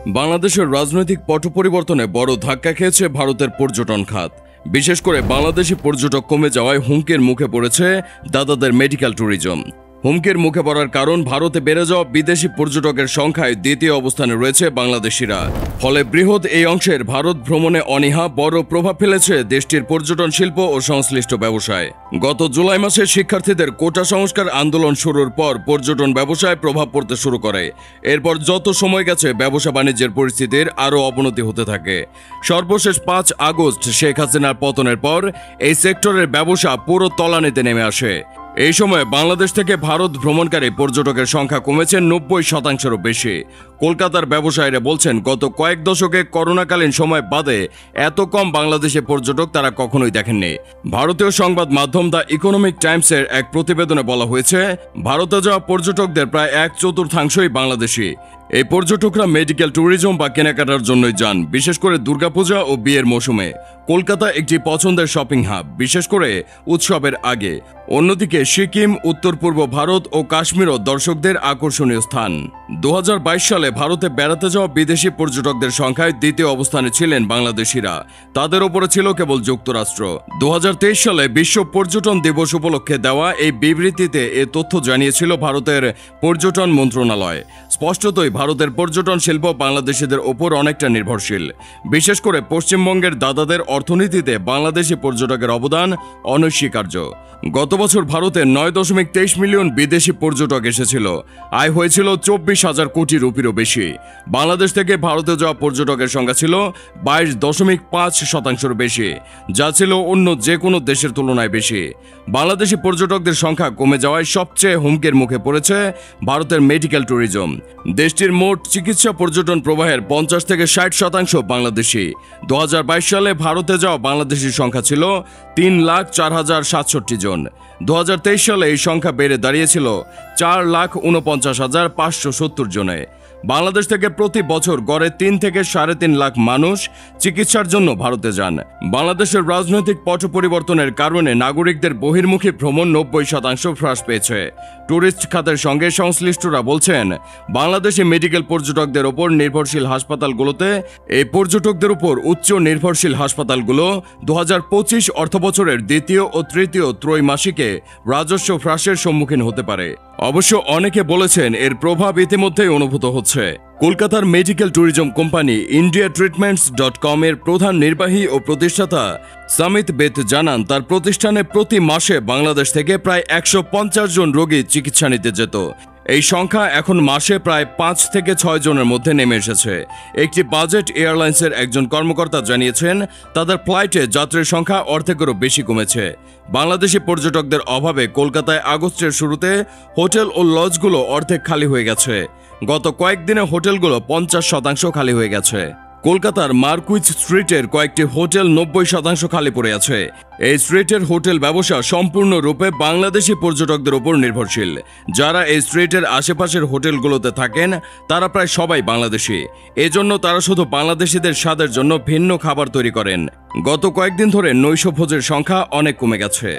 বাংলাদেশের রাজনৈতিক পট পরিবর্তনে বড় ধাক্কা খেয়েছে ভারতের পর্যটন খাত। বিশেষ করে বাংলাদেশি পর্যটক কমে যাওয়ায় হুমকির মুখে পড়েছে দাদাদের মেডিকেল ট্যুরিজম। হুমকির মুখে পড়ার কারণ ভারতে বেড়ে যাওয়া বিদেশি পর্যটকের সংখ্যায় দ্বিতীয় অবস্থানে রয়েছে বাংলাদেশিরা। ফলে বৃহৎ এই অংশের ভারত ভ্রমণে অনীহা বড় প্রভাব ফেলেছে দেশটির পর্যটন শিল্প ও সংশ্লিষ্ট ব্যবসায়। গত জুলাই মাসে শিক্ষার্থীদের কোটা সংস্কার আন্দোলন শুরুর পর পর্যটন ব্যবসায় প্রভাব পড়তে শুরু করে। এরপর যত সময় গেছে ব্যবসা বাণিজ্যের পরিস্থিতির আরও অবনতি হতে থাকে। সর্বশেষ 5 আগস্ট শেখ হাসিনার পতনের পর এই সেক্টরের ব্যবসা পুরো তলানিতে নেমে আসে। এই সময় বাংলাদেশ থেকে ভারত ভ্রমণকারী পর্যটকের সংখ্যা কমেছে 90%-রও বেশি। কলকাতার ব্যবসায়ীরা বলছেন, গত কয়েক দশকে করোনাকালীন সময় বাদে এত কম বাংলাদেশে পর্যটক তারা কখনোই দেখেননি। ভারতীয় সংবাদ মাধ্যম দ্য ইকোনমিক টাইমসের এক প্রতিবেদনে বলা হয়েছে, ভারতে যাওয়া পর্যটকদের প্রায় 1/4 বাংলাদেশি। এই পর্যটকরা মেডিকেল ট্যুরিজম বা কেনাকাটার জন্যই যান, বিশেষ করে দুর্গাপূজা ও বিয়ের মৌসুমে। কলকাতা একটি পছন্দের শপিং হাব, বিশেষ করে উৎসবের আগে। অন্যদিকে সিকিম, উত্তর পূর্ব ভারত ও কাশ্মীরও দর্শকদের আকর্ষণীয় স্থান। 2022 সালে ভারতে বেড়াতে যাওয়া বিদেশি পর্যটকদের সংখ্যায় দ্বিতীয় অবস্থানে ছিলেন বাংলাদেশিরা। তাদের ওপরে ছিল কেবল যুক্তরাষ্ট্র। 2023 সালে বিশ্ব পর্যটন দিবস উপলক্ষে দেওয়া এই বিবৃতিতে এ তথ্য জানিয়েছিল ভারতের পর্যটন মন্ত্রণালয়। স্পষ্টতই ভারতের পর্যটন শিল্প বাংলাদেশিদের ওপর অনেকটা নির্ভরশীল। বিশেষ করে পশ্চিমবঙ্গের দাদাদের অর্থনীতিতে বাংলাদেশি পর্যটকের অবদান অনস্বীকার্য। গত বছর ভারতে 9.23 মিলিয়ন বিদেশি পর্যটক এসেছিল। আয় হয়েছিল 24,000 কোটি রুপিরও বেশি। বাংলাদেশ থেকে ভারতে যাওয়া পর্যটকের সংখ্যা ছিল 22.5%-র বেশি, যা ছিল অন্য যে কোনো দেশের তুলনায় বেশি। বাংলাদেশি পর্যটকদের সংখ্যা কমে যাওয়ায় সবচেয়ে হুমকির মুখে পড়েছে ভারতের মেডিকেল ট্যুরিজম। দেশটির মোট চিকিৎসা পর্যটন প্রবাহের 50-60% বাংলাদেশি। 2022 সালে ভারতে যাওয়া বাংলাদেশির সংখ্যা ছিল 3,04,067 জন। 2023 সালে এই সংখ্যা বেড়ে দাঁড়িয়েছিল 4,49,570 জনে। বাংলাদেশ থেকে প্রতি বছর গড়ে 3 থেকে 3.5 লাখ মানুষ চিকিৎসার জন্য ভারতে যান। বাংলাদেশের রাজনৈতিক পট পরিবর্তনের কারণে নাগরিকদের বহির্মুখী ভ্রমণ 90% হ্রাস পেয়েছে। ট্যুরিস্ট খাতের সঙ্গে সংশ্লিষ্টরা বলছেন, বাংলাদেশি মেডিকেল পর্যটকদের ওপর নির্ভরশীল হাসপাতালগুলোতে এই পর্যটকদের উপর উচ্চ নির্ভরশীল হাসপাতালগুলো 2025 অর্থবছরের দ্বিতীয় ও তৃতীয় ত্রৈমাসিকে রাজস্ব হ্রাসের সম্মুখীন হতে পারে। অবশ্য অনেকে বলেছেন, এর প্রভাব ইতিমধ্যেই অনুভূত হচ্ছে। কলকাতার মেডিকেল ট্যুরিজম কোম্পানি indiatreatments.com এর প্রধান নির্বাহী ও প্রতিষ্ঠাতা সামিত বেত জানান, তার প্রতিষ্ঠানে প্রতি মাসে বাংলাদেশ থেকে প্রায় 150 জন রোগী চিকিৎসা নিতে যেত। এই সংখ্যা এখন মাসে প্রায় 5 থেকে 6 জনের মধ্যে নেমে এসেছে। একটি বাজেট এয়ারলাইন্সের একজন কর্মকর্তা জানিয়েছেন, তাদের ফ্লাইটে যাত্রীর সংখ্যা অর্ধেকেরও বেশি কমেছে। বাংলাদেশি পর্যটকদের অভাবে কলকাতায় আগস্টের শুরুতে হোটেল ও লজগুলো অর্ধেক খালি হয়ে গেছে। গত কয়েকদিনে হোটেলগুলো 50% খালি হয়ে গেছে। কলকাতার মার্কুইজ স্ট্রিটের কয়েকটি হোটেল 90% খালি পড়ে আছে। এই স্ট্রিটের হোটেল ব্যবসা সম্পূর্ণরূপে বাংলাদেশি পর্যটকদের উপর নির্ভরশীল। যারা এই স্ট্রিটের আশেপাশের হোটেলগুলোতে থাকেন তারা প্রায় সবাই বাংলাদেশি। এজন্য তারা শুধু বাংলাদেশিদের স্বাদের জন্য ভিন্ন খাবার তৈরি করেন। গত কয়েকদিন ধরে নৈশভোজের সংখ্যা অনেক কমে গেছে।